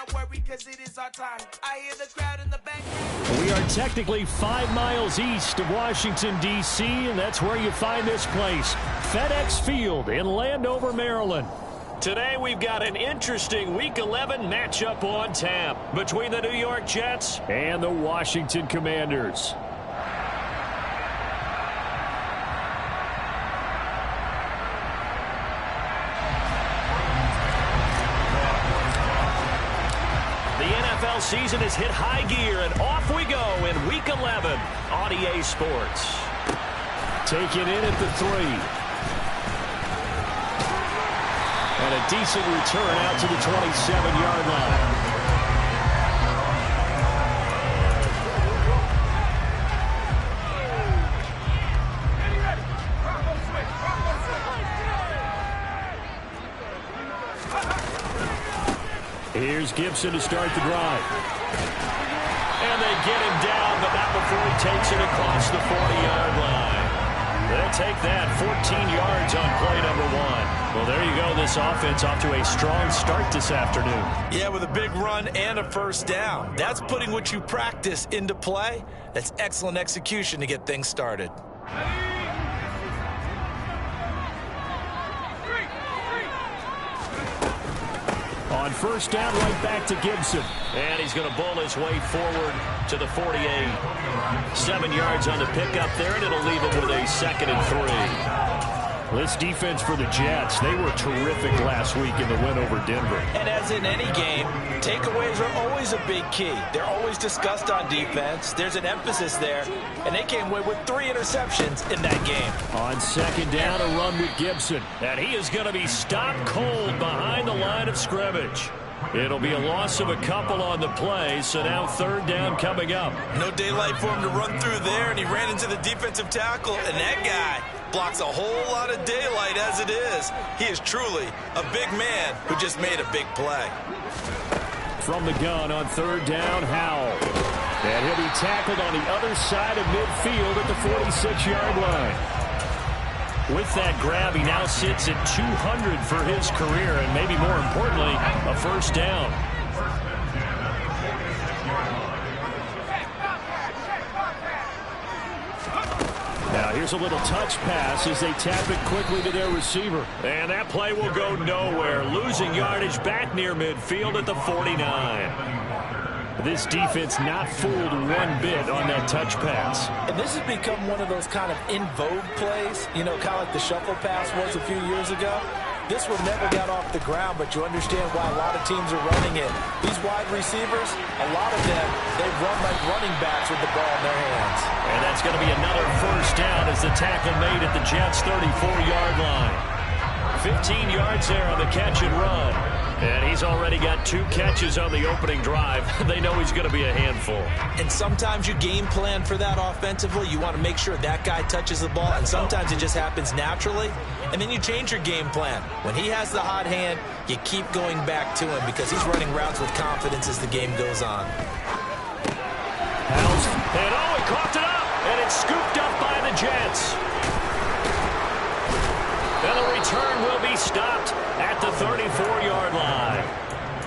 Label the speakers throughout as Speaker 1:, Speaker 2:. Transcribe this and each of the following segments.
Speaker 1: not worry, because it is our time. I hear the crowd in the back.
Speaker 2: We are technically 5 miles east of Washington, D.C., and that's where you find this place, FedEx Field in Landover, Maryland. Today we've got an interesting Week 11 matchup on tap between the New York Jets and the Washington Commanders. The NFL season has hit high gear, and off we go in Week 11 on EA Sports. Taken in at the 3. And a decent return out to the 27-yard line. Here's Gibson to start the drive. And they get him down, but not before he takes it across the 40-yard line. They'll take that, 14 yards on play number 1. Well, there you go. This offense off to a strong start this afternoon.
Speaker 3: Yeah, with a big run and a first down. That's putting what you practice into play. That's excellent execution to get things started.
Speaker 2: On first down, right back to Gibson. And he's going to bull his way forward to the 48. 7 yards on the pickup there, and it'll leave him with a 2nd and 3. This defense for the Jets, they were terrific last week in the win over Denver.
Speaker 3: And as in any game, takeaways are always a big key. They're always discussed on defense. There's an emphasis there, and they came away with 3 interceptions in that game.
Speaker 2: On second down, a run with Gibson. And he is going to be stopped cold behind the line of scrimmage. It'll be a loss of a couple on the play, so now third down coming up.
Speaker 3: No daylight for him to run through there, and he ran into the defensive tackle, and that guy blocks a whole lot of daylight as it is. He is truly a big man who just made a big play.
Speaker 2: From the gun on third down, Howell. And he'll be tackled on the other side of midfield at the 46-yard line. With that grab, he now sits at 200 for his career, and maybe more importantly, a first down. Now here's a little touch pass as they tap it quickly to their receiver. And that play will go nowhere, losing yardage back near midfield at the 49. This defense not fooled one bit on that touch pass.
Speaker 3: And this has become one of those kind of in vogue plays, you know, kind of like the shuffle pass was a few years ago. This one never got off the ground, but you understand why a lot of teams are running it. These wide receivers, a lot of them, they run like running backs with the ball in their hands.
Speaker 2: And that's going to be another first down as the tackle made at the Jets' 34-yard line. 15 yards there on the catch and run. And he's already got 2 catches on the opening drive. They know he's going to be a handful.
Speaker 3: And sometimes you game plan for that offensively. You want to make sure that guy touches the ball, and sometimes it just happens naturally. And then you change your game plan. When he has the hot hand, you keep going back to him because he's running routes with confidence as the game goes on.
Speaker 2: House, and he coughed it up, and it's scooped up by the Jets. And the return will be stopped at the 34-yard line.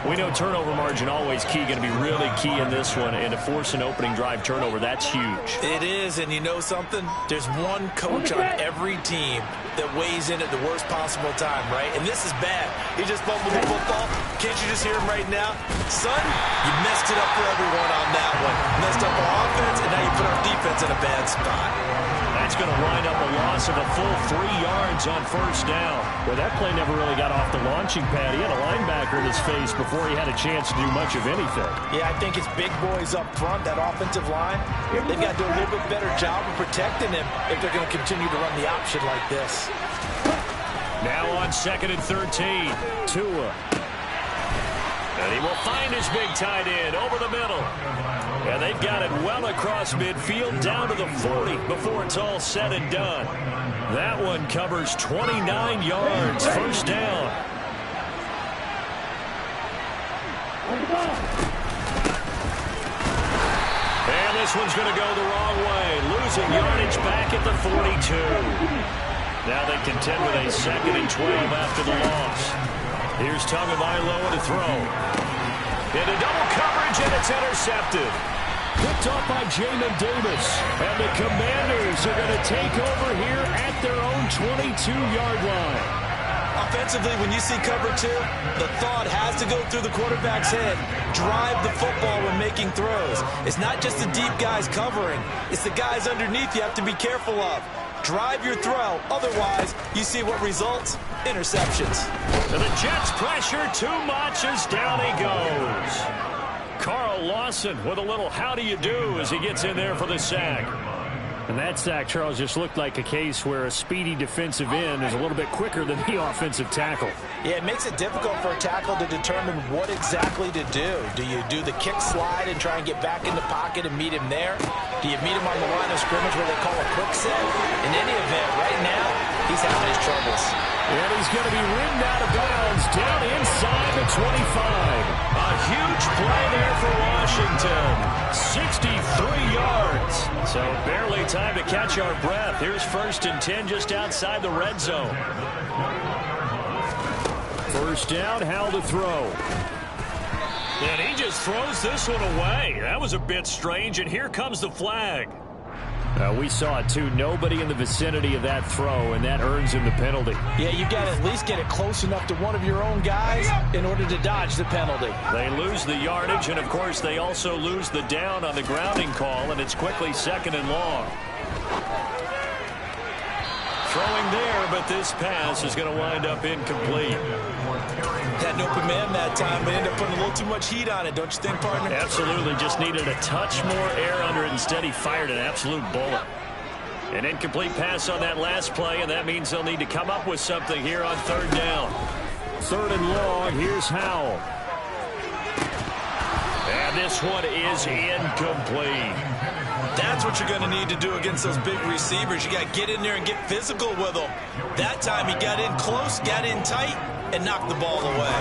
Speaker 2: We know turnover margin always key, going to be really key in this one, and to force an opening drive turnover, that's huge.
Speaker 3: It is, and you know something? There's one coach on every team that weighs in at the worst possible time, right? And this is bad. He just fumbled the football. Can't you just hear him right now? Son, you messed it up for everyone on that one. Messed up our offense, and now you put our defense in a bad spot.
Speaker 2: That's going to wind up a loss of a full 3 yards on first down. Well, that play never really got off the launching pad. He had a linebacker in his face before he had a chance to do much of anything.
Speaker 3: Yeah, I think it's big boys up front, that offensive line. They've got to do a little bit better job of protecting him if they're going to continue to run the option like this.
Speaker 2: Now on 2nd and 13, Tua. And he will find his big tight end over the middle. And they've got it well across midfield down to the 40 before it's all said and done. That one covers 29 yards. First down. And this one's going to go the wrong way. Losing yardage back at the 42. Now they contend with a 2nd and 12 after the loss. Here's Tagovailoa to throw. Into double coverage, and it's intercepted. Picked off by Jamin Davis. And the Commanders are going to take over here at their own 22-yard line.
Speaker 3: Offensively, when you see cover two, the thought has to go through the quarterback's head. Drive the football when making throws. It's not just the deep guys covering. It's the guys underneath you have to be careful of. Drive your throw. Otherwise, you see what results? Interceptions.
Speaker 2: And the Jets pressure too much as down he goes. Carl Lawson with a little how do you do as he gets in there for the sack.
Speaker 4: And that sack, Charles, just looked like a case where a speedy defensive end is a little bit quicker than the offensive tackle.
Speaker 3: Yeah, it makes it difficult for a tackle to determine what exactly to do. Do you do the kick slide and try and get back in the pocket and meet him there? Do you meet him on the line of scrimmage where they call a quick set? In any event, right now, he's having his troubles.
Speaker 2: And he's going to be ridden out of bounds down inside the 25. A huge play there for Washington. 63 yards. So barely time to catch our breath. Here's 1st and 10 just outside the red zone. First down, Howell to throw. And he just throws this one away. That was a bit strange, and here comes the flag.
Speaker 4: We saw it, too. Nobody in the vicinity of that throw, and that earns him the penalty.
Speaker 3: Yeah, you got to at least get it close enough to one of your own guys in order to dodge the penalty.
Speaker 2: They lose the yardage, and, of course, they also lose the down on the grounding call, and it's quickly 2nd and long. Throwing there, but this pass is going to wind up incomplete.
Speaker 3: Had an open man that time, but ended up putting a little too much heat on it, don't you think, partner?
Speaker 2: Absolutely. Just needed a touch more air under it. Instead, he fired an absolute bullet. An incomplete pass on that last play, and that means they'll need to come up with something here on 3rd down.
Speaker 4: 3rd and long. Here's Howell.
Speaker 2: And this one is incomplete.
Speaker 3: That's what you're going to need to do against those big receivers. You got to get in there and get physical with them. That time he got in close, got in tight, and knocked the ball away.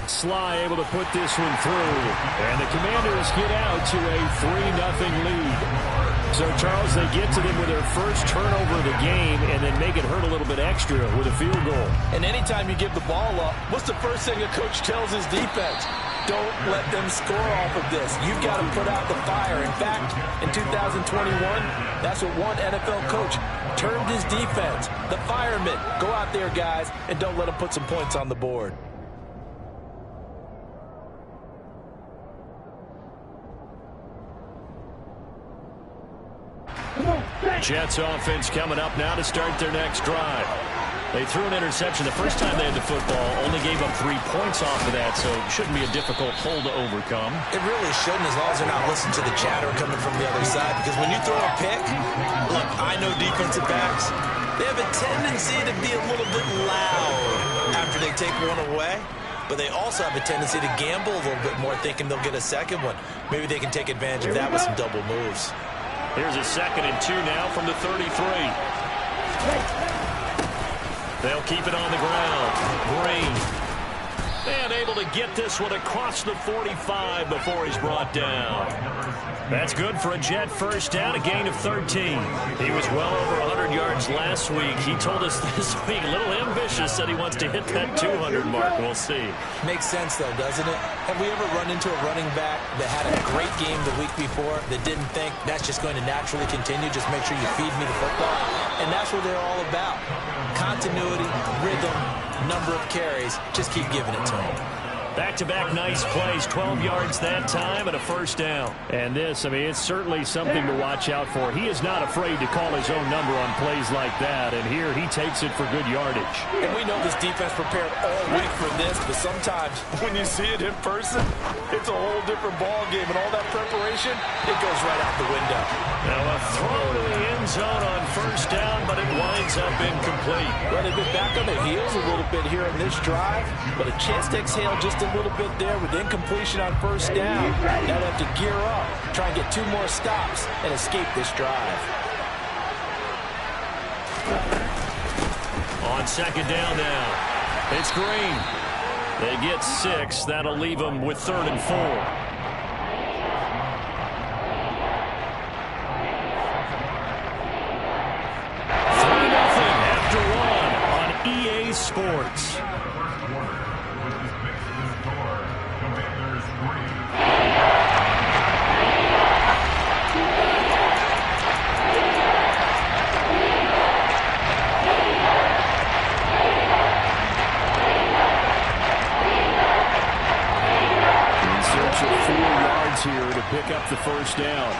Speaker 4: Sly able to put this one through. And the Commanders get out to a 3-0 lead. So, Charles, they get to them with their first turnover of the game and then make it hurt a little bit extra with a field goal.
Speaker 3: And anytime you give the ball up, what's the first thing a coach tells his defense? Don't let them score off of this. You've got to put out the fire. In fact, in 2021, that's what one NFL coach termed his defense. The firemen. Go out there, guys, and don't let them put some points on the board.
Speaker 2: Jets offense coming up now to start their next drive. They threw an interception the first time they had the football, only gave up 3 points off of that, so it shouldn't be a difficult hole to overcome.
Speaker 3: It really shouldn't, as long as they're not listening to the chatter coming from the other side, because when you throw a pick, look, I know defensive backs, they have a tendency to be a little bit loud after they take one away, but they also have a tendency to gamble a little bit more, thinking they'll get a second one. Maybe they can take advantage of that with some double moves.
Speaker 2: Here's a 2nd and 2 now from the 33. They'll keep it on the ground. Green. And able to get this one across the 45 before he's brought down. That's good for a Jet first down, a gain of 13. He was well over 100 yards last week. He told us this week, a little ambitious, said he wants to hit that 200 mark. We'll see.
Speaker 3: Makes sense, though, doesn't it? Have we ever run into a running back that had a great game the week before that didn't think that's just going to naturally continue? Just make sure you feed me the football. And that's what they're all about. Continuity, rhythm, number of carries. Just keep giving it to them.
Speaker 2: Back-to-back nice plays, 12 yards that time and a first down.
Speaker 4: And this, I mean, it's certainly something to watch out for. He is not afraid to call his own number on plays like that, and here he takes it for good yardage.
Speaker 3: And we know this defense prepared all week for this, but sometimes when you see it in person, it's a whole different ball game, and all that preparation, it goes right out the window.
Speaker 2: Now a throw to the end zone on first down, but it winds up incomplete.
Speaker 3: Well, they've been back on their heels a little bit here in this drive, but a chance to exhale just a little bit there with incompletion on first down. Now they have to gear up, try and get 2 more stops, and escape this drive.
Speaker 2: On second down now, it's Green. They get 6. That'll leave them with 3rd and 4. 3-0 after 1 on EA Sports.
Speaker 4: Here to pick up the first down.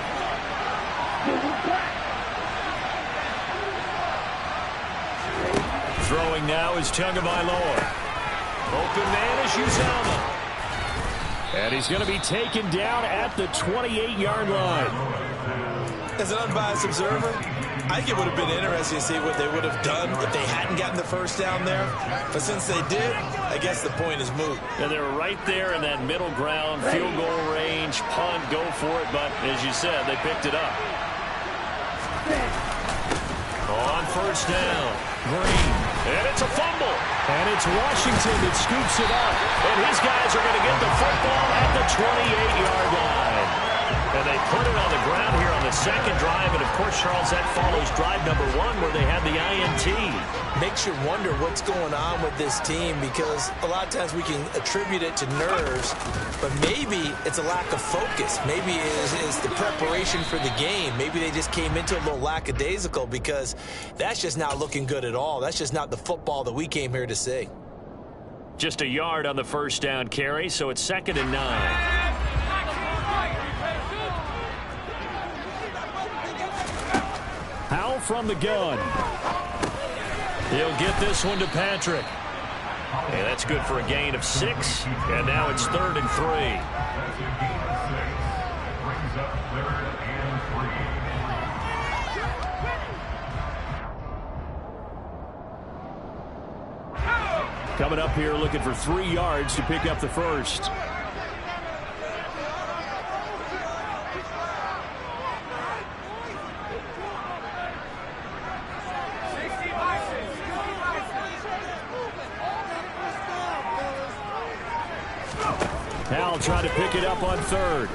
Speaker 4: Throwing now is Tagovailoa. Open man is Uzomah. And he's going to be taken down at the 28-yard line.
Speaker 3: As an unbiased observer, I think it would have been interesting to see what they would have done if they hadn't gotten the first down there. But since they did, I guess the point is moot.
Speaker 2: And they were right there in that middle ground, field goal range, punt, go for it. But as you said, they picked it up. On first down, Green. And it's a fumble. And it's Washington that scoops it up. And his guys are going to get the football at the 28-yard line. And they put it on the ground here on the second drive. And, of course, Charles, that follows drive number 1 where they had the INT.
Speaker 3: Makes you wonder what's going on with this team, because a lot of times we can attribute it to nerves, but maybe it's a lack of focus. Maybe it's the preparation for the game. Maybe they just came into a little lackadaisical, because that's just not looking good at all. That's just not the football that we came here to see.
Speaker 2: Just a yard on the first down carry, so it's 2nd and 9. Powell from the gun. He'll get this one to Patrick. And that's good for a gain of 6. And now it's 3rd and 3. Coming up here looking for 3 yards to pick up the first. Powell trying to pick it up on 3rd.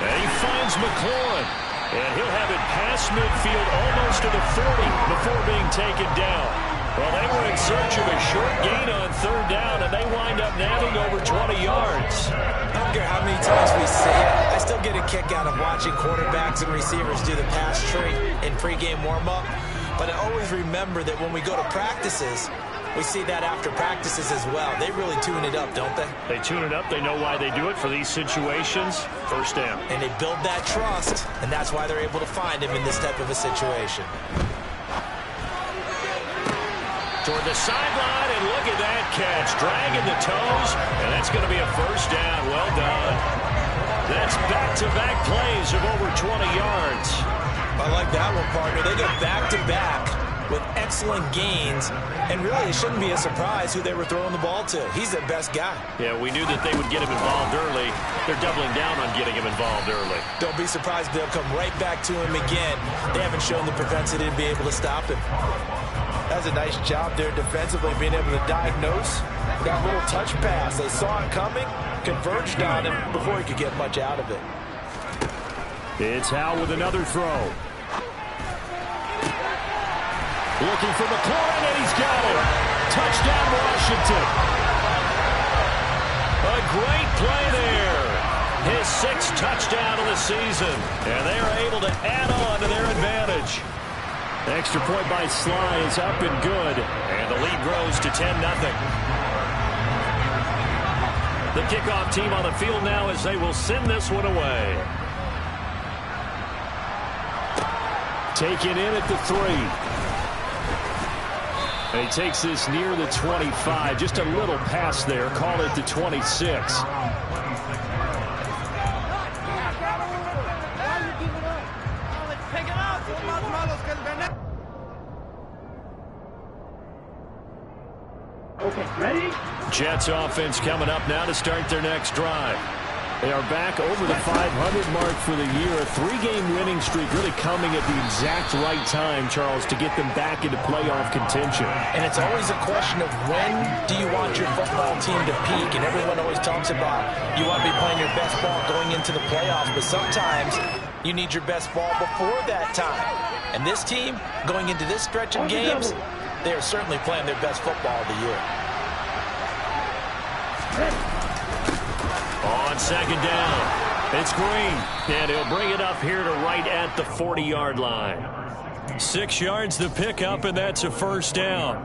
Speaker 2: And he finds McLaurin. And he'll have it past midfield almost to the 40 before being taken down. Well, they were in search of a short gain on 3rd down, and they wind up nabbing over 20 yards.
Speaker 3: I don't care how many times we say it. I still get a kick out of watching quarterbacks and receivers do the pass tree in pregame warm-up. But I always remember that when we go to practices, we see that after practices as well. They really tune it up, don't they?
Speaker 2: They tune it up. They know why they do it for these situations. First down.
Speaker 3: And they build that trust, and that's why they're able to find him in this type of a situation.
Speaker 2: Toward the sideline, and look at that catch. Dragging the toes, and that's going to be a first down. Well done. That's back-to-back plays of over 20 yards.
Speaker 3: I like that one, partner. They got back-to-back with excellent gains, and really it shouldn't be a surprise who they were throwing the ball to. He's their best guy.
Speaker 2: Yeah, we knew that they would get him involved early. They're doubling down on getting him involved early.
Speaker 3: Don't be surprised they'll come right back to him again. They haven't shown the propensity to be able to stop him. That's a nice job there defensively, being able to diagnose that little touch pass. They saw it coming, converged on him before he could get much out of it.
Speaker 4: It's Howell with another throw. Looking for McLaurin, and he's got it. Touchdown, Washington.
Speaker 2: A great play there. His 6th touchdown of the season. And they are able to add on to their advantage.
Speaker 4: Extra point by Sly is up and good.
Speaker 2: And the lead grows to 10-0. The kickoff team on the field now as they will send this one away.
Speaker 4: Taken in at the 3. And he takes this near the 25. Just a little pass there. Call it the 26.
Speaker 5: Okay, ready?
Speaker 2: Jets offense coming up now to start their next drive.
Speaker 4: They are back over the 500 mark for the year. A 3-game winning streak really coming at the exact right time, Charles, to get them back into playoff contention.
Speaker 3: And it's always a question of when do you want your football team to peak? And everyone always talks about you want to be playing your best ball going into the playoffs, but sometimes you need your best ball before that time. And this team, going into this stretch of games, they are certainly playing their best football of the year.
Speaker 2: On second down, it's Green, and he'll bring it up here to right at the 40-yard line. 6 yards to pick up, and that's a first down.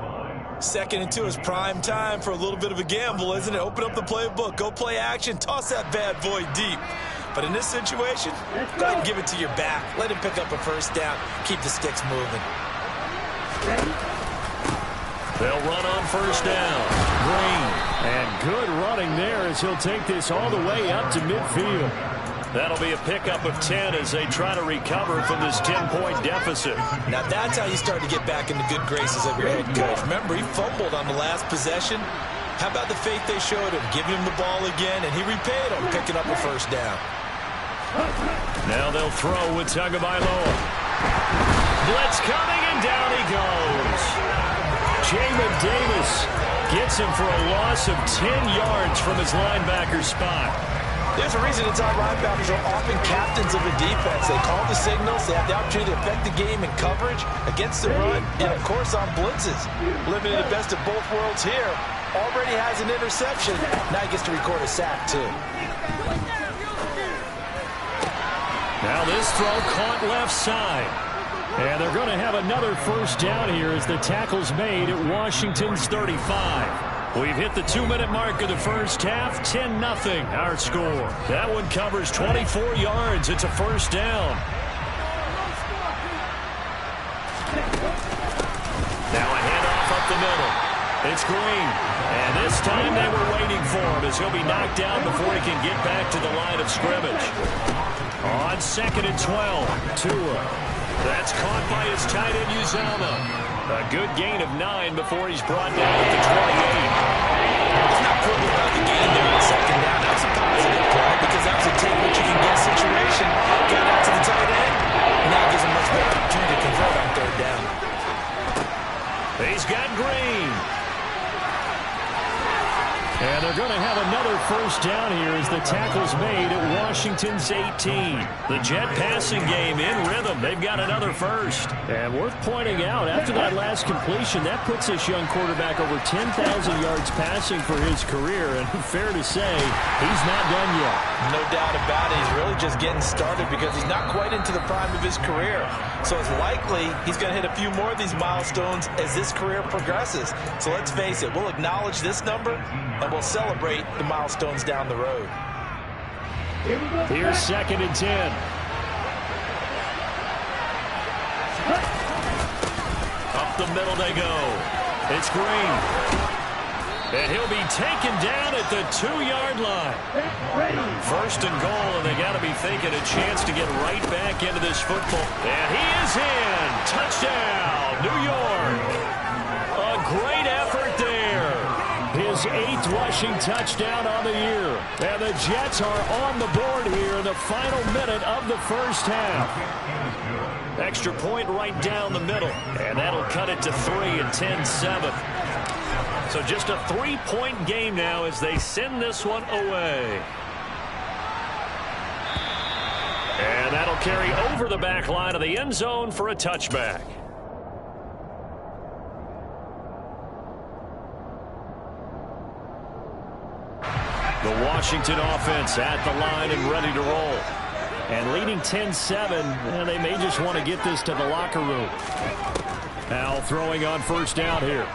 Speaker 3: 2nd and 2 is prime time for a little bit of a gamble, isn't it? Open up the playbook, go play action, toss that bad boy deep. But in this situation, go ahead and give it to your back. Let him pick up a first down. Keep the sticks moving.
Speaker 2: They'll run on first down. Green.
Speaker 4: And good running there as he'll take this all the way up to midfield.
Speaker 2: That'll be a pickup of 10 as they try to recover from this 10-point deficit.
Speaker 3: Now that's how you start to get back in the good graces of your head coach. Remember, he fumbled on the last possession. How about the faith they showed him, giving him the ball again, and he repaid him, picking up a first down.
Speaker 2: Now they'll throw with Tagovailoa. Blitz coming, and down he goes.
Speaker 4: Jamin Davis gets him for a loss of 10 yards from his linebacker spot.
Speaker 3: There's a reason inside linebackers are often captains of the defense. They call the signals. They have the opportunity to affect the game in coverage, against the run, and, of course, on blitzes. Living in the best of both worlds here. Already has an interception. Now he gets to record a sack, too.
Speaker 2: Now this throw caught left side.
Speaker 4: And they're going to have another first down here as the tackle's made at Washington's 35.
Speaker 2: We've hit the 2-minute mark of the first half. 10-0 our score. That one covers 24 yards. It's a first down. Now a handoff up the middle. It's Green. And this time they were waiting for him as he'll be knocked down before he can get back to the line of scrimmage. On 2nd and 12, Tua. That's caught by his tight end, Uzomah. A good gain of 9 before he's brought down at the 28.
Speaker 3: It's not quibbling about the gain there on 2nd down. That was a positive play because that was a take-what-you-can-get situation. Got out to the tight end, and now gives him much better opportunity to convert on 3rd down.
Speaker 2: He's got Green.
Speaker 4: And they're going to have another first down here as the tackle's made at Washington's 18.
Speaker 2: The Jet passing game in rhythm. They've got another first.
Speaker 4: And worth pointing out, after that last completion, that puts this young quarterback over 10,000 yards passing for his career. And fair to say, he's not done yet.
Speaker 3: No doubt about it. He's really just getting started because he's not quite into the prime of his career. So it's likely he's going to hit a few more of these milestones as this career progresses. So let's face it, we'll acknowledge this number and we'll celebrate the milestones down the road.
Speaker 4: Here's 2nd and 10.
Speaker 2: Up the middle they go. It's Green. And he'll be taken down at the 2-yard line. 1st and goal, and they got to be thinking a chance to get right back into this football. And he is in. Touchdown, New York. A great effort there.
Speaker 4: His 8th rushing touchdown on the year. And the Jets are on the board here in the final minute of the first half.
Speaker 2: Extra point right down the middle. And that'll cut it to 3 and 10-7. So just a 3-point game now as they send this one away. And that'll carry over the back line of the end zone for a touchback. The Washington offense at the line and ready to roll.
Speaker 4: And leading 10-7, and they may just want to get this to the locker room. Now throwing on first down here.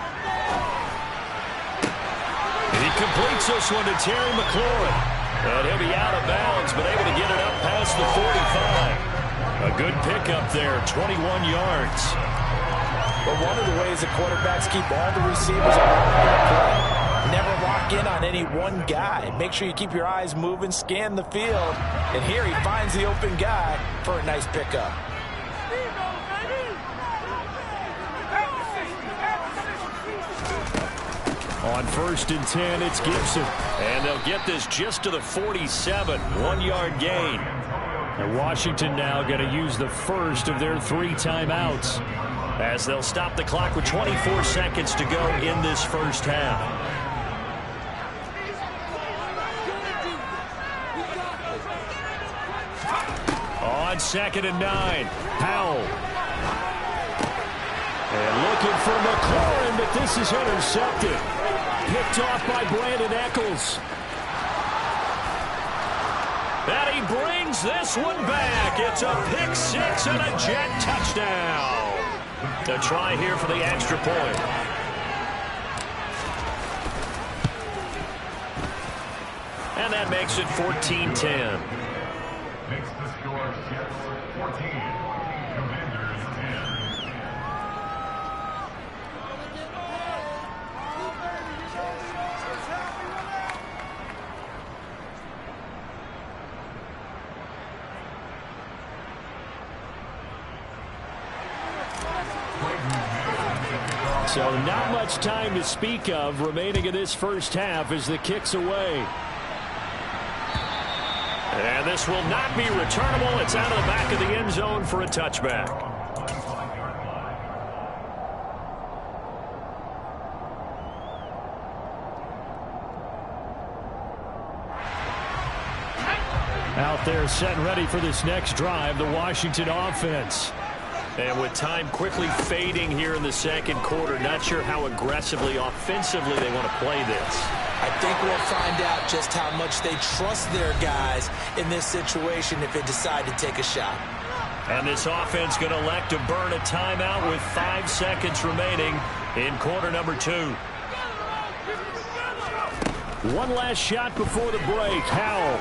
Speaker 2: He completes this one to Terry McLaurin. And he'll be out of bounds, but able to get it up past the 45. A good pickup there, 21 yards.
Speaker 3: But one of the ways the quarterbacks keep all the receivers on play, never lock in on any one guy. Make sure you keep your eyes moving, scan the field. And here he finds the open guy for a nice pickup.
Speaker 4: On 1st and 10, it's Gibson.
Speaker 2: And they'll get this just to the 47, 1-yard gain.
Speaker 4: And Washington now going to use the first of their 3 timeouts,
Speaker 2: as they'll stop the clock with 24 seconds to go in this first half. On 2nd and 9, Powell.
Speaker 4: And looking for McLaurin, but this is intercepted. picked off by Brandon Echols.
Speaker 2: And he brings this one back. It's a pick six and a Jet touchdown. A try here for the extra point. And that makes it 14-10.
Speaker 5: Makes the score Jets 14, Commanders 10.
Speaker 4: So not much time to speak of remaining in this first half as the kick's away.
Speaker 2: And this will not be returnable. It's out of the back of the end zone for a touchback.
Speaker 4: Out there set and ready for this next drive, the Washington offense.
Speaker 2: And with time quickly fading here in the second quarter, not sure how aggressively, offensively they want to play this.
Speaker 3: I think we'll find out just how much they trust their guys in this situation if they decide to take a shot.
Speaker 2: And this offense going to elect to burn a timeout with 5 seconds remaining in quarter number 2.
Speaker 4: One last shot before the break. Howell.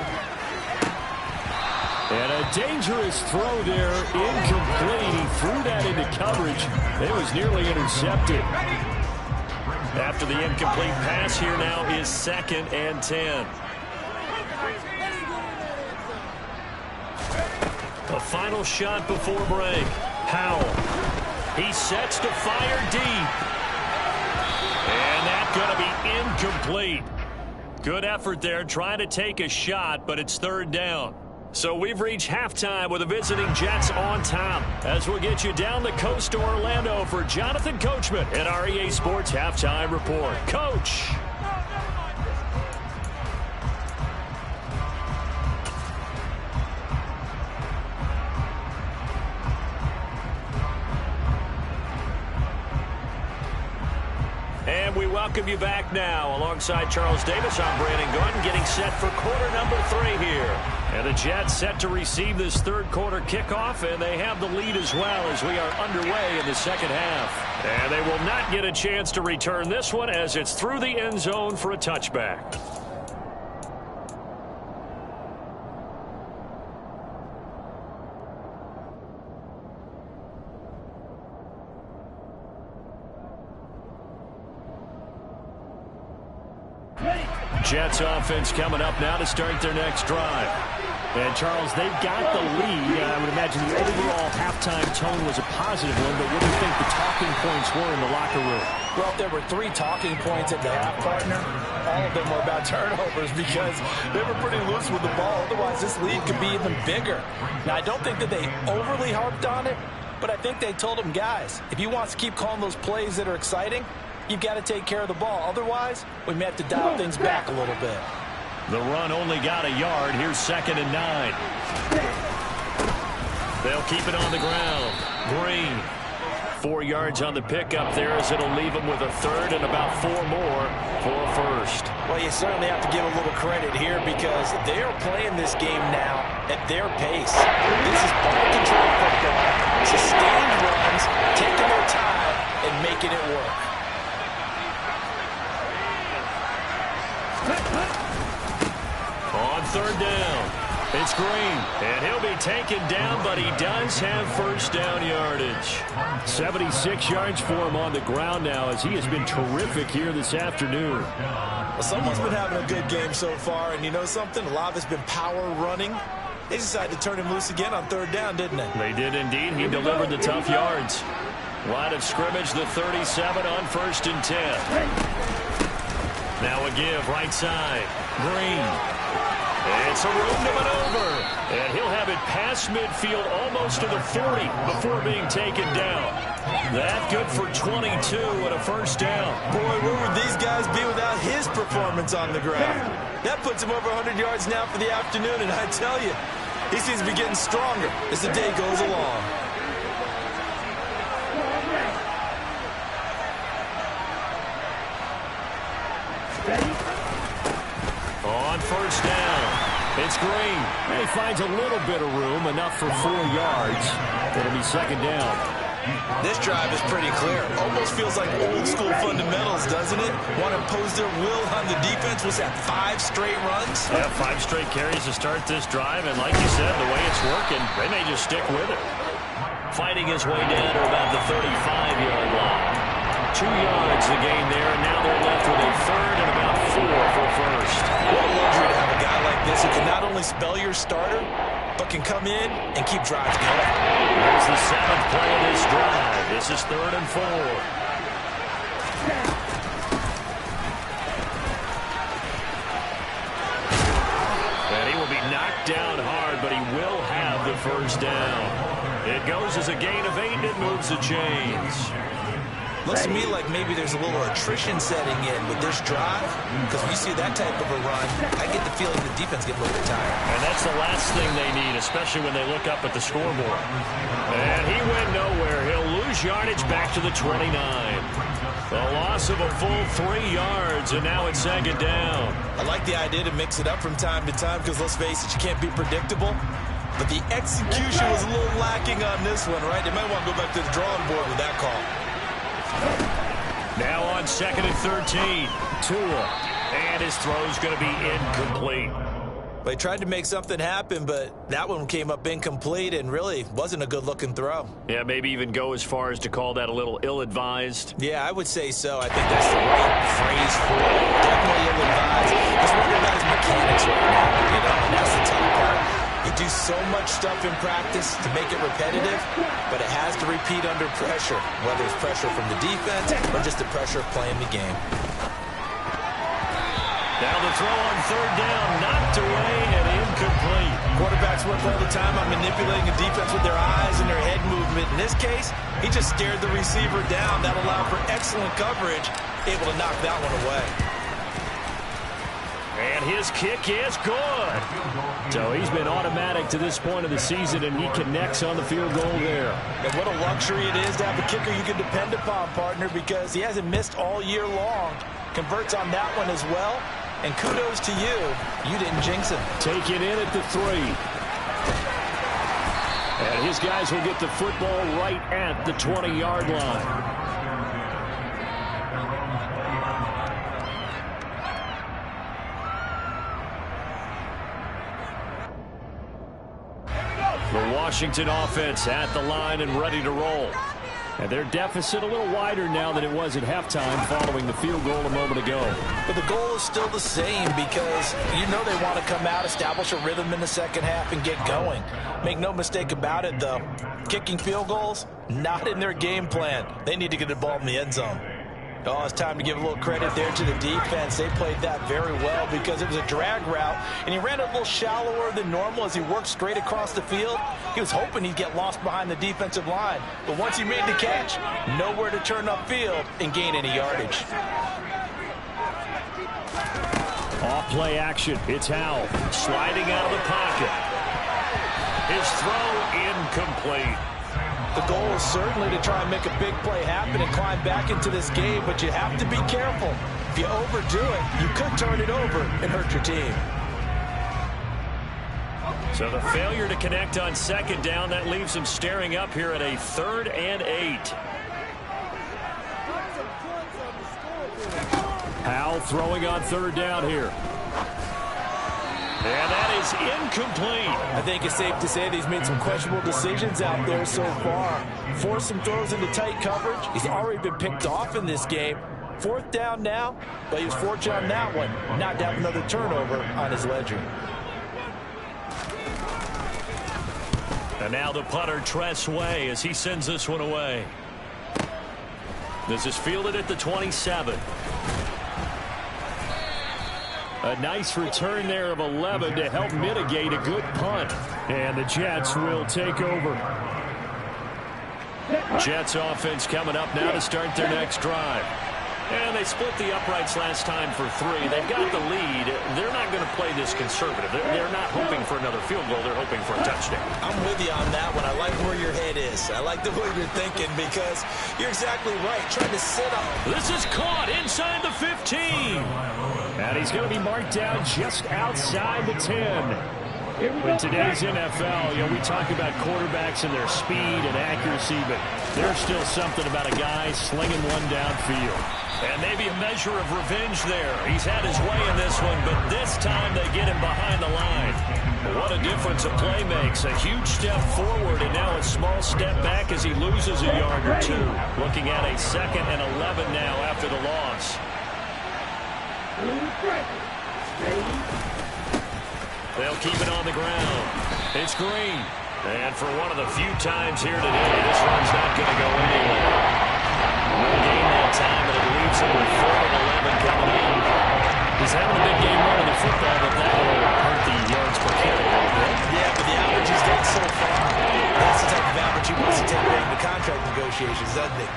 Speaker 4: And a dangerous throw there, incomplete. He threw that into coverage. It was nearly intercepted.
Speaker 2: After the incomplete pass, here now is 2nd and 10. A final shot before break. Howell. He sets to fire deep. And that's going to be incomplete. Good effort there trying to take a shot, but it's 3rd down. So we've reached halftime with the visiting Jets on top. As we'll get you down the coast to Orlando for Jonathan Coachman at our EA Sports Halftime Report. Coach. And we welcome you back now. Alongside Charles Davis, I'm Brandon Gordon, getting set for quarter number 3 here. And the Jets set to receive this 3rd quarter kickoff, and they have the lead as well as we are underway in the second half. And they will not get a chance to return this one as it's through the end zone for a touchback. Jets offense coming up now to start their next drive.
Speaker 4: And, Charles, they've got the lead. I would imagine the overall halftime tone was a positive one, but what do you think the talking points were in the locker room?
Speaker 3: Well, there were 3 talking points at the half, partner. All of them were about turnovers because they were pretty loose with the ball. Otherwise, this lead could be even bigger. Now, I don't think that they overly harped on it, but I think they told them, guys, if you want to keep calling those plays that are exciting, you've got to take care of the ball. Otherwise, we may have to dial things back a little bit.
Speaker 2: The run only got a yard. Here's 2nd and 9. They'll keep it on the ground. Green. 4 yards on the pickup there as it'll leave them with a 3rd and about 4 more for a 1st.
Speaker 3: Well, you certainly have to give a little credit here because they are playing this game now at their pace. This is ball control football, sustained runs, taking their time and making it work.
Speaker 2: On 3rd down, it's Green, and he'll be taken down, but he does have 1st down yardage.
Speaker 4: 76 yards for him on the ground now as he has been terrific here this afternoon.
Speaker 3: Well, someone's been having a good game so far, and you know something? A lot of it's been power running. They decided to turn him loose again on 3rd down, didn't they?
Speaker 2: They did indeed. He delivered the tough yards. Line of scrimmage, the 37 on 1st and 10. Now a give, right side. Green. It's a room to maneuver. And he'll have it past midfield almost to the 40 before being taken down. That good for 22 and a 1st down.
Speaker 3: Boy, where would these guys be without his performance on the ground? That puts him over 100 yards now for the afternoon, and I tell you, he seems to be getting stronger as the day goes along.
Speaker 2: On first down, it's Green.
Speaker 4: And he finds a little bit of room, enough for 4 yards. It'll be second down.
Speaker 3: This drive is pretty clear. Almost feels like old school fundamentals, doesn't it? Want to impose their will on the defense. Was that 5 straight runs?
Speaker 2: Yeah, 5 straight carries to start this drive, and like you said, the way it's working, they may just stick with it. Fighting his way down to about the 35-yard line. 2 yards the gain there, and now they're left with a third and about 4 for first.
Speaker 3: What a luxury to have a guy like this who can not only spell your starter, but can come in and keep drives going.
Speaker 2: There's the 7th play of this drive. This is 3rd and 4. And he will be knocked down hard, but he will have the first down. It goes as a gain of 8, and it moves the chains.
Speaker 3: Looks to me like maybe there's a little attrition setting in with this drive, because when you see that type of a run, I get the feeling the defense gets a little bit tired.
Speaker 2: And that's the last thing they need, especially when they look up at the scoreboard. And he went nowhere. He'll lose yardage back to the 29. The loss of a full 3 yards, and now it's second down.
Speaker 3: I like the idea to mix it up from time to time, because let's face it, you can't be predictable. But the execution was a little lacking on this one, right? They might want to go back to the drawing board with that call.
Speaker 2: Now on 2nd and 13, Tua, and his throw's going to be incomplete.
Speaker 3: They tried to make something happen, but that one came up incomplete and really wasn't a good-looking throw.
Speaker 2: Yeah, maybe even go as far as to call that a little ill-advised.
Speaker 3: Yeah, I would say so. I think that's the right phrase for it. Definitely ill-advised. Just wondering about his mechanics right now, and that's the tough part. You do so much stuff in practice to make it repetitive, but it has to repeat under pressure, whether it's pressure from the defense or just the pressure of playing the game.
Speaker 2: Now the throw on 3rd down, knocked away and incomplete.
Speaker 3: Quarterbacks work all the time on manipulating a defense with their eyes and their head movement. In this case, he just stared the receiver down. That allowed for excellent coverage, able to knock that one away.
Speaker 2: And his kick is good.
Speaker 4: So he's been automatic to this point of the season, and he connects on the field goal there.
Speaker 3: And what a luxury it is to have a kicker you can depend upon, partner, because he hasn't missed all year long. Converts on that one as well. And kudos to you. You didn't jinx him.
Speaker 4: Take it in at the 3. And his guys will get the football right at the 20-yard line.
Speaker 2: The Washington offense at the line and ready to roll.
Speaker 4: And their deficit a little wider now than it was at halftime following the field goal a moment ago.
Speaker 3: But the goal is still the same because you know they want to come out, establish a rhythm in the second half, and get going. Make no mistake about it, though. Kicking field goals, not in their game plan. They need to get the ball in the end zone. Oh, it's time to give a little credit there to the defense. They played that very well because it was a drag route, and he ran a little shallower than normal as he worked straight across the field. He was hoping he'd get lost behind the defensive line, but once he made the catch, nowhere to turn upfield and gain any yardage.
Speaker 4: Off play action. It's Howell
Speaker 2: Sliding out of the pocket. His throw incomplete.
Speaker 3: The goal is certainly to try and make a big play happen and climb back into this game, but you have to be careful. If you overdo it, you could turn it over and hurt your team.
Speaker 2: So the failure to connect on 2nd down, that leaves him staring up here at a 3rd and 8.
Speaker 4: Howell throwing on 3rd down here.
Speaker 2: And that is incomplete.
Speaker 3: I think it's safe to say that he's made some questionable decisions out there so far. Forced some throws into tight coverage. He's already been picked off in this game. 4th down now, but he was fortunate on that one, not to have another turnover on his ledger.
Speaker 2: And now the punter, Tress Way, as he sends this one away. This is fielded at the 27.
Speaker 4: A nice return there of 11 to help mitigate a good punt. And the Jets will take over.
Speaker 2: Jets offense coming up now to start their next drive. And they split the uprights last time for 3. They've got the lead. They're not going to play this conservative. They're not hoping for another field goal. They're hoping for a touchdown.
Speaker 3: I'm with you on that one. I like where your head is. I like the way you're thinking because you're exactly right. Trying to sit up.
Speaker 2: This is caught inside the 15.
Speaker 4: And he's going to be marked down just outside the 10. In today's NFL, we talk about quarterbacks and their speed and accuracy, but there's still something about a guy slinging one downfield.
Speaker 2: And maybe a measure of revenge there. He's had his way in this one, but this time they get him behind the line. What a difference a play makes. A huge step forward and now a small step back as he loses a yard or two. Looking at a 2nd and 11 now after the loss. They'll keep it on the ground. It's Green. And for one of the few times here today, this run's not going to go anywhere. No gain that time, but it leaves him with 4 and 11 coming in. He's having a big game running the football, but that will hurt the yards per carry a little bit.
Speaker 3: Yeah, but the average he's getting so far, that's the type of average he wants to take during the contract negotiations, doesn't he?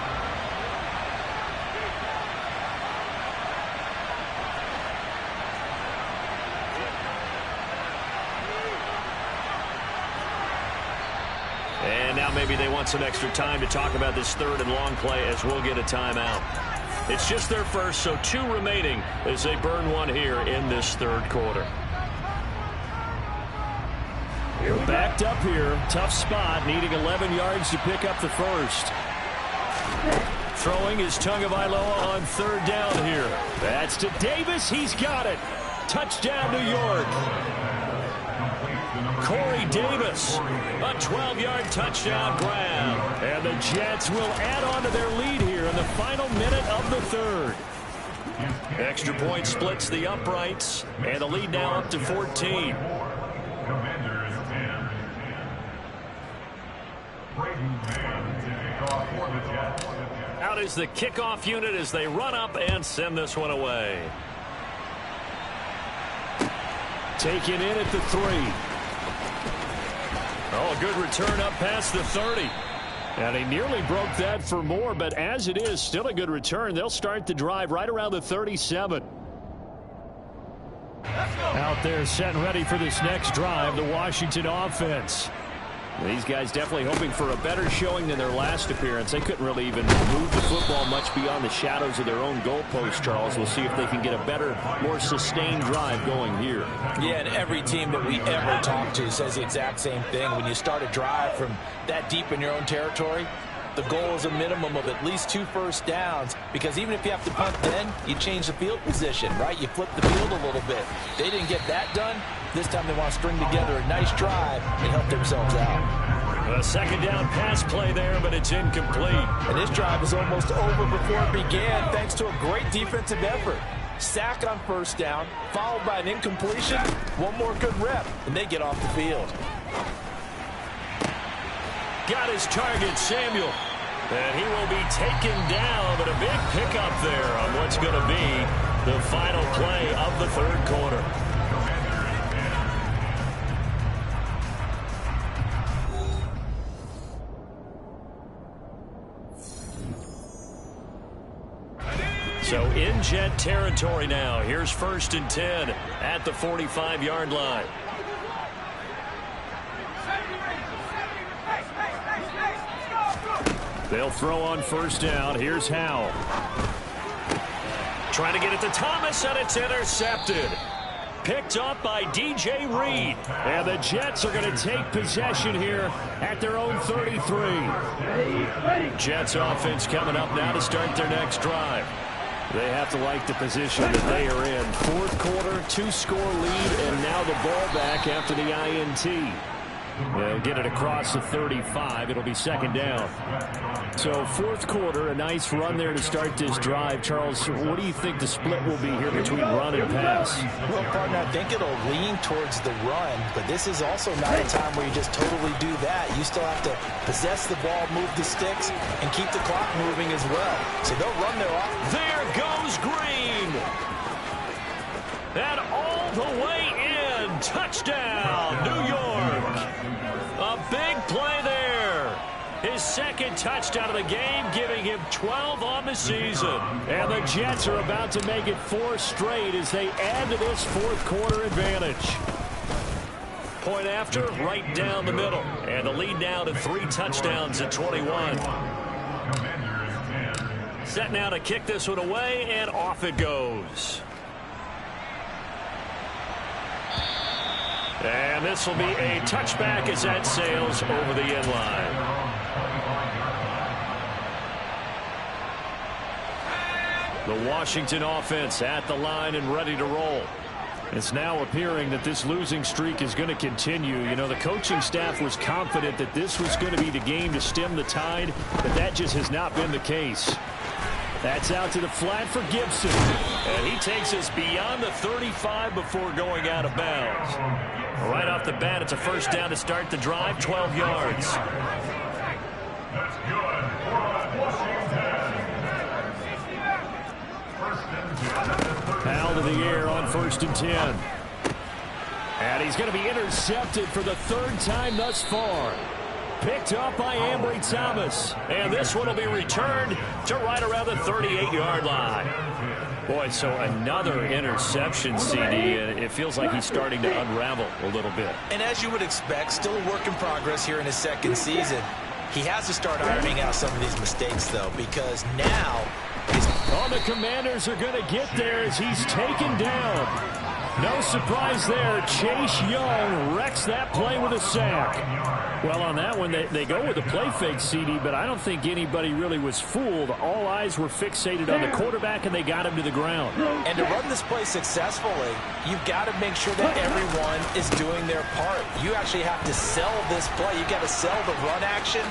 Speaker 2: And now maybe they want some extra time to talk about this 3rd and long play as we'll get a timeout. It's just their first, so 2 remaining as they burn one here in this 3rd quarter.
Speaker 4: We're backed up here. Tough spot, needing 11 yards to pick up the first. Throwing is Tagovailoa on 3rd down here. That's to Davis. He's got it. Touchdown, New York. Corey Davis, a 12-yard touchdown grab. And the Jets will add on to their lead here in the final minute of the 3rd.
Speaker 2: Extra point splits the uprights, and the lead now up to 14. Out is the kickoff unit as they run up and send this one away.
Speaker 4: Taken in at the 3.
Speaker 2: Oh, a good return up past the 30.
Speaker 4: And he nearly broke that for more, but as it is, still a good return. They'll start the drive right around the 37. Out there set and ready for this next drive, the Washington offense. These guys definitely hoping for a better showing than their last appearance. They couldn't really even move the football much beyond the shadows of their own goalpost, Charles. We'll see if they can get a better, more sustained drive going here.
Speaker 3: Yeah, and every team that we ever talk to says the exact same thing. When you start a drive from that deep in your own territory, the goal is a minimum of at least 2 first downs, because even if you have to punt then, you change the field position, right? You flip the field a little bit. They didn't get that done. This time they want to string together a nice drive and help themselves out.
Speaker 2: A 2nd down pass play there, but it's incomplete.
Speaker 3: And this drive is almost over before it began, thanks to a great defensive effort. Sack on 1st down, followed by an incompletion. One more good rep, and they get off the field.
Speaker 2: Got his target, Samuel. And he will be taken down, but a big pickup there on what's going to be the final play of the 3rd quarter. So in Jet territory now. Here's 1st and 10 at the 45-yard line.
Speaker 4: They'll throw on 1st down. Here's Howell.
Speaker 2: Trying to get it to Thomas, and it's intercepted. Picked up by DJ Reed.
Speaker 4: And the Jets are going to take possession here at their own 33.
Speaker 2: Jets offense coming up now to start their next drive.
Speaker 4: They have to like the position that they are in. 4th quarter, 2-score lead, and now the ball back after the INT. They'll get it across the 35. It'll be 2nd down. So 4th quarter, a nice run there to start this drive. Charles, what do you think the split will be here between run and pass?
Speaker 3: Well, partner, I think it'll lean towards the run, but this is also not a time where you just totally do that. You still have to possess the ball, move the sticks, and keep the clock moving as well. So they'll run their off.
Speaker 2: There goes Green. And all the way in. Touchdown, New York. A big play there. His 2nd touchdown of the game, giving him 12 on the season.
Speaker 4: And the Jets are about to make it 4 straight as they add to this 4th quarter advantage.
Speaker 2: Point after, right down the middle. And the lead now to 3 touchdowns at 21. Set now to kick this one away, and off it goes. And this will be a touchback as that sails over the end line. The Washington offense at the line and ready to roll. It's now appearing that this losing streak is going to continue. You know, the coaching staff was confident that this was going to be the game to stem the tide, but that just has not been the case. That's out to the flat for Gibson. And he takes us beyond the 35 before going out of bounds. Right off the bat, it's a first down to start the drive, 12 yards.
Speaker 5: That's good for Washington. First and 10.
Speaker 4: Out of the air on 1st and 10. And he's going to be intercepted for the 3rd time thus far. Picked up by Ambry Thomas.
Speaker 2: And this one will be returned to right around the 38-yard line. Boy, so another interception, CD, and it feels like he's starting to unravel a little bit.
Speaker 3: And as you would expect, still a work in progress here in his 2nd season. He has to start ironing out some of these mistakes, though, because now
Speaker 4: the Commanders are going to get there as he's taken down. No surprise there. Chase Young wrecks that play with a sack. Well, on that one, they go with a play fake, CD, but I don't think anybody really was fooled. All eyes were fixated on the quarterback, and they got him to the ground.
Speaker 3: And to run this play successfully, you've got to make sure that everyone is doing their part. You actually have to sell this play. You've got to sell the run action.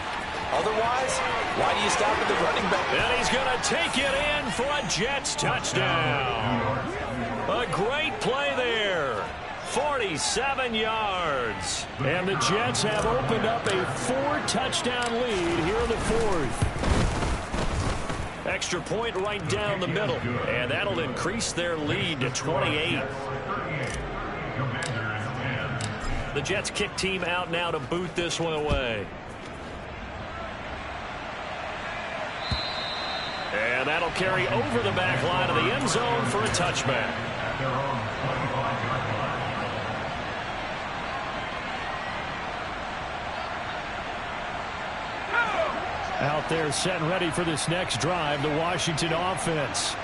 Speaker 3: Otherwise, why do you stop at the running back?
Speaker 2: And he's going to take it in for a Jets touchdown. A great play there. 47 yards.
Speaker 4: And the Jets have opened up a 4-touchdown lead here in the 4th.
Speaker 2: Extra point right down the middle. And that'll increase their lead to 28. The Jets kick team out now to boot this one away. And that'll carry over the back line of the end zone for a touchback.
Speaker 4: Out there set and ready for this next drive, the Washington offense.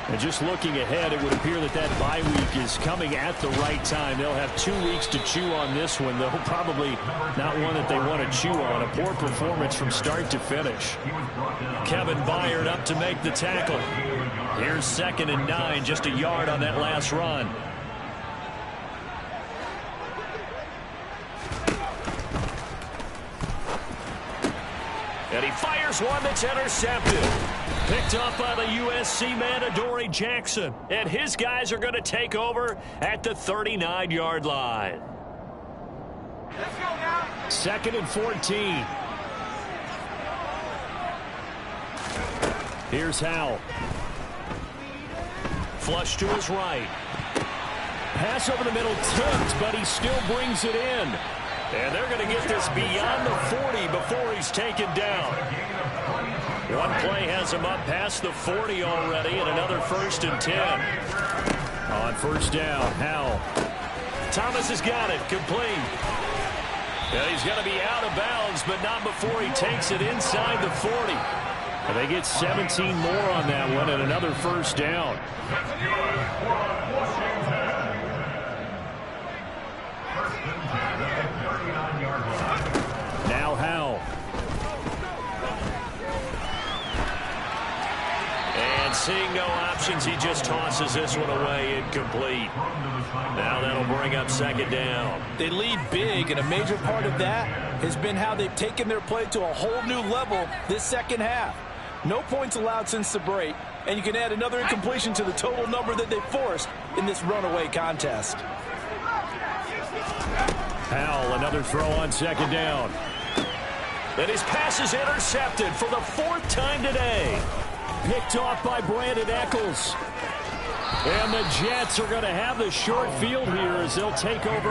Speaker 4: And just looking ahead, it would appear that that bye week is coming at the right time. They'll have 2 weeks to chew on this one, though probably not one that they want to chew on. A poor performance from start to finish.
Speaker 2: Kevin Byard up to make the tackle. Here's 2nd and 9, just a yard on that last run. And he fires one that's intercepted. Picked up by the USC man, Adoree Jackson. And his guys are going to take over at the 39-yard line.
Speaker 1: Let's go now.
Speaker 4: 2nd and 14. Here's Howell.
Speaker 2: Flush to his right.
Speaker 4: Pass over the middle tipped, but he still brings it in.
Speaker 2: And they're going to get this beyond the 40 before he's taken down. One play has him up past the 40 already, and another 1st and 10.
Speaker 4: On 1st down, Howell.
Speaker 2: Thomas has got it, complete. And he's going to be out of bounds, but not before he takes it inside the 40.
Speaker 4: And they get 17 more on that one, and another 1st down. Now Howell.
Speaker 2: And seeing no options, he just tosses this one away incomplete. Now that'll bring up 2nd down.
Speaker 3: They lead big, and a major part of that has been how they've taken their play to a whole new level this 2nd half. No points allowed since the break, and you can add another incompletion to the total number that they forced in this runaway contest.
Speaker 4: Howell, another throw on 2nd down.
Speaker 2: And his pass is intercepted for the 4th time today.
Speaker 4: Picked off by Brandon Echols. And the Jets are going to have the short field here as they'll take over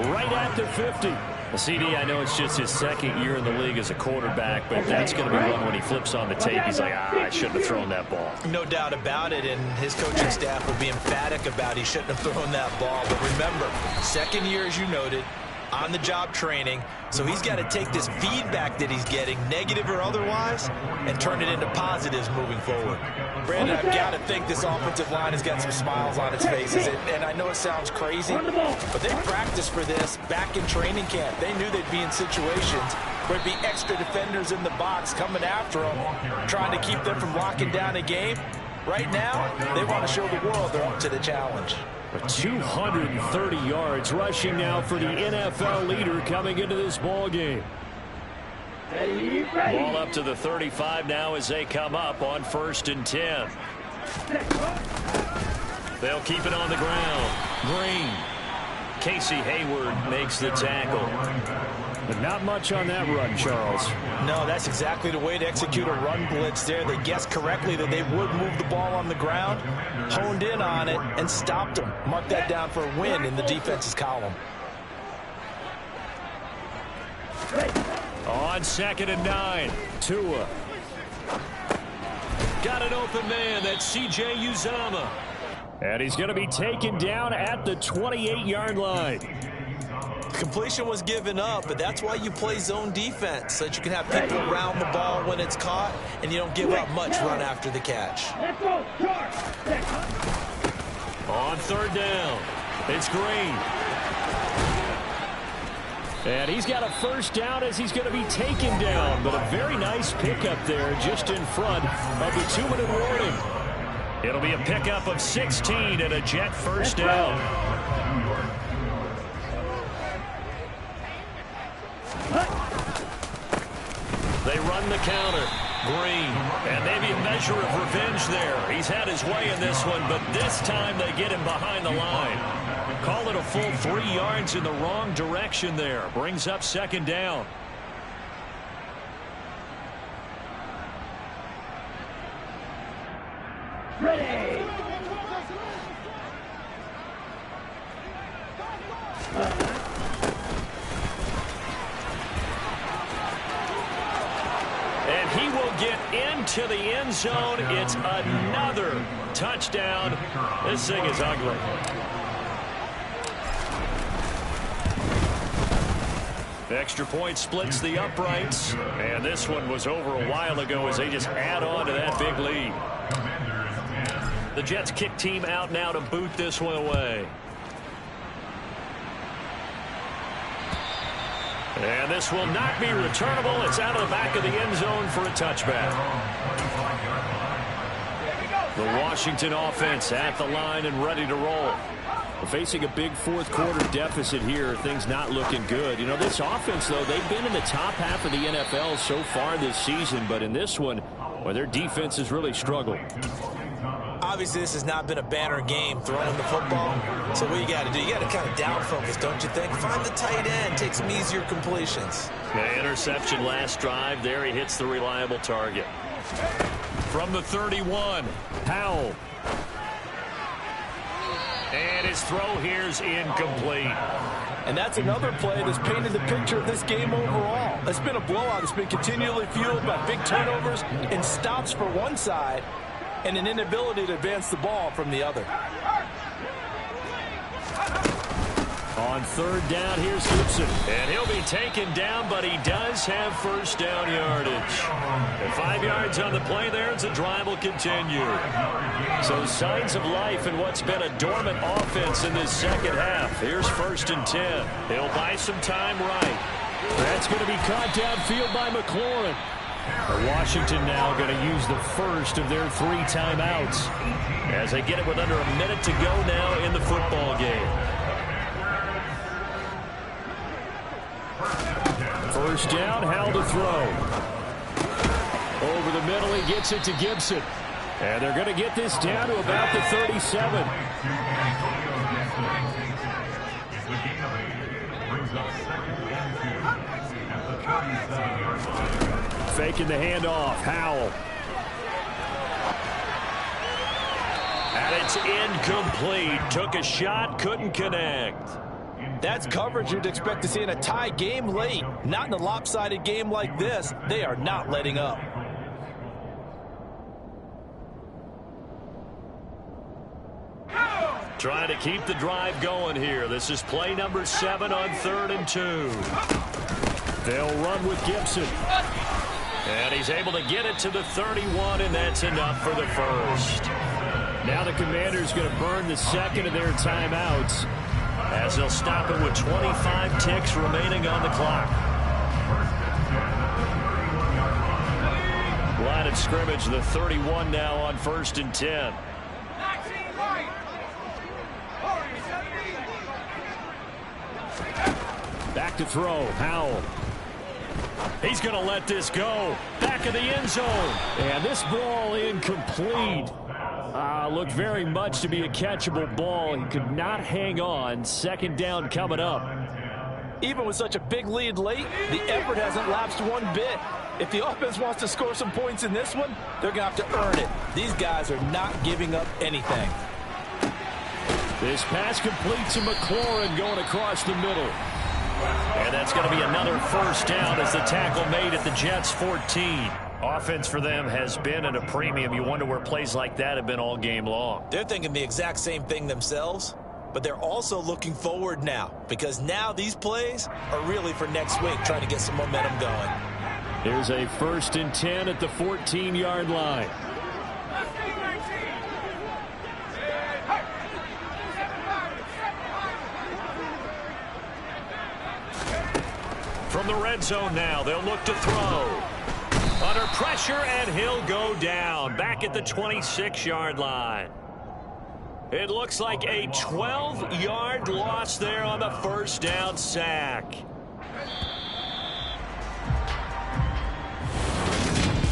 Speaker 4: right at the 50.
Speaker 2: Well, CD, I know it's just his 2nd year in the league as a quarterback, but that's going to be one when he flips on the tape. He's like, I shouldn't have thrown that ball.
Speaker 3: No doubt about it, and his coaching staff will be emphatic about he shouldn't have thrown that ball. But remember, 2nd year, as you noted, on-the-job training, so he's got to take this feedback that he's getting, negative or otherwise, and turn it into positives moving forward. Brandon, I've got to think this offensive line has got some smiles on its faces, and I know it sounds crazy, but they practiced for this back in training camp. They knew they'd be in situations where there'd be extra defenders in the box coming after them, trying to keep them from locking down a game. Right now, they want to show the world they're up to the challenge.
Speaker 4: 230 yards rushing now for the NFL leader coming into this ball game.
Speaker 2: Ball up to the 35 now as they come up on 1st and 10. They'll keep it on the ground. Green. Casey Hayward makes the tackle.
Speaker 4: But not much on that run, Charles.
Speaker 3: No, that's exactly the way to execute a run blitz there. They guessed correctly that they would move the ball on the ground, honed in on it, and stopped them. Mark that down for a win in the defense's column.
Speaker 2: On 2nd and 9, Tua. Got an open man. That's C.J. Uzomah.
Speaker 4: And he's going to be taken down at the 28-yard line.
Speaker 3: Completion was given up, but that's why you play zone defense, so that you can have people around the ball when it's caught, and you don't give up much run after the catch.
Speaker 2: On 3rd down, it's Green.
Speaker 4: And he's got a 1st down as he's going to be taken down, but a very nice pickup there just in front of the 2-minute warning.
Speaker 2: It'll be a pickup of 16 and a Jet 1st down. They run the counter. Green. And maybe a measure of revenge there. He's had his way in this one, but this time they get him behind the line. Call it a full 3 yards in the wrong direction there. Brings up 2nd down.
Speaker 1: Ready.
Speaker 2: And he will get into the end zone. It's another touchdown. This thing is ugly. The extra point splits the uprights. And this one was over a while ago as they just add on to that big lead. The Jets kick team out now to boot this one away. And this will not be returnable. It's out of the back of the end zone for a touchback. The Washington offense at the line and ready to roll.
Speaker 4: We're facing a big 4th quarter deficit here. Things not looking good. You know, this offense, though, they've been in the top half of the NFL so far this season. But in this one, well, their defense has really struggled.
Speaker 3: Obviously, this has not been a banner game throwing the football. So what you got to do, you got to kind of down focus, don't you think? Find the tight end, take some easier completions.
Speaker 2: The interception last drive. There he hits the reliable target. From the 31, Powell. And his throw here's incomplete.
Speaker 3: And that's another play that's painted the picture of this game overall. It's been a blowout. It's been continually fueled by big turnovers and stops for one side and an inability to advance the ball from the other.
Speaker 4: On 3rd down, here's Gibson.
Speaker 2: And he'll be taken down, but he does have 1st down yardage. And 5 yards on the play there as the drive will continue. So signs of life in what's been a dormant offense in this 2nd half. Here's 1st and 10. He'll buy some time right.
Speaker 4: That's going to be caught downfield by McLaurin. Washington now going to use the first of their 3 timeouts
Speaker 2: as they get it with under a minute to go now in the football game.
Speaker 4: 1st down, Howell to throw. Over the middle, he gets it to Gibson. And they're going to get this down to about the 37. Faking the handoff, Howell.
Speaker 2: And it's incomplete. Took a shot, couldn't connect.
Speaker 3: That's coverage you'd expect to see in a tie game late. Not in a lopsided game like this. They are not letting up.
Speaker 2: Trying to keep the drive going here. This is play number 7 on 3rd and 2.
Speaker 4: They'll run with Gibson.
Speaker 2: And he's able to get it to the 31, and that's enough for the first.
Speaker 4: Now the Commanders going to burn the second of their timeouts,
Speaker 2: as they'll stop it with 25 ticks remaining on the clock. Line of scrimmage, the 31 now on 1st and 10.
Speaker 4: Back to throw, Howell.
Speaker 2: He's going to let this go. Back of the end zone.
Speaker 4: And this ball incomplete. Looked very much to be a catchable ball. He could not hang on. 2nd down coming up.
Speaker 3: Even with such a big lead late, the effort hasn't lapsed one bit. If the offense wants to score some points in this one, they're going to have to earn it. These guys are not giving up anything.
Speaker 4: This pass complete to McLaurin going across the middle.
Speaker 2: And that's going to be another first down as the tackle made at the Jets' 14. Offense for them has been at a premium. You wonder where plays like that have been all game long.
Speaker 3: They're thinking the exact same thing themselves, but they're also looking forward now, because now these plays are really for next week, trying to get some momentum going.
Speaker 4: Here's a 1st and 10 at the 14-yard line.
Speaker 2: From the red zone now, they'll look to throw. Under pressure, and he'll go down. Back at the 26-yard line. It looks like a 12-yard loss there on the first down sack.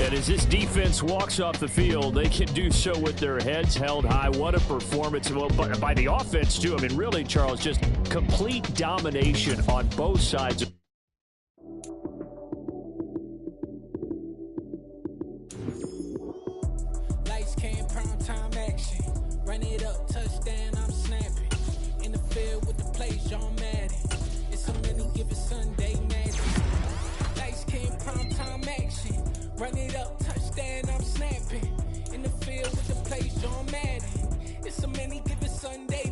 Speaker 4: And as this defense walks off the field, they can do so with their heads held high. What a performance by the offense, too. I mean, really, Charles, just complete domination on both sides.
Speaker 6: Lights came, prime time action. Run it up, touchdown, I'm snapping. In the field with the plays, John Madden. It's a many given Sunday magic. Lights came, prime time action. Run it up, touchdown, I'm snapping. In the field with the plays, John Madden. It's a many given Sunday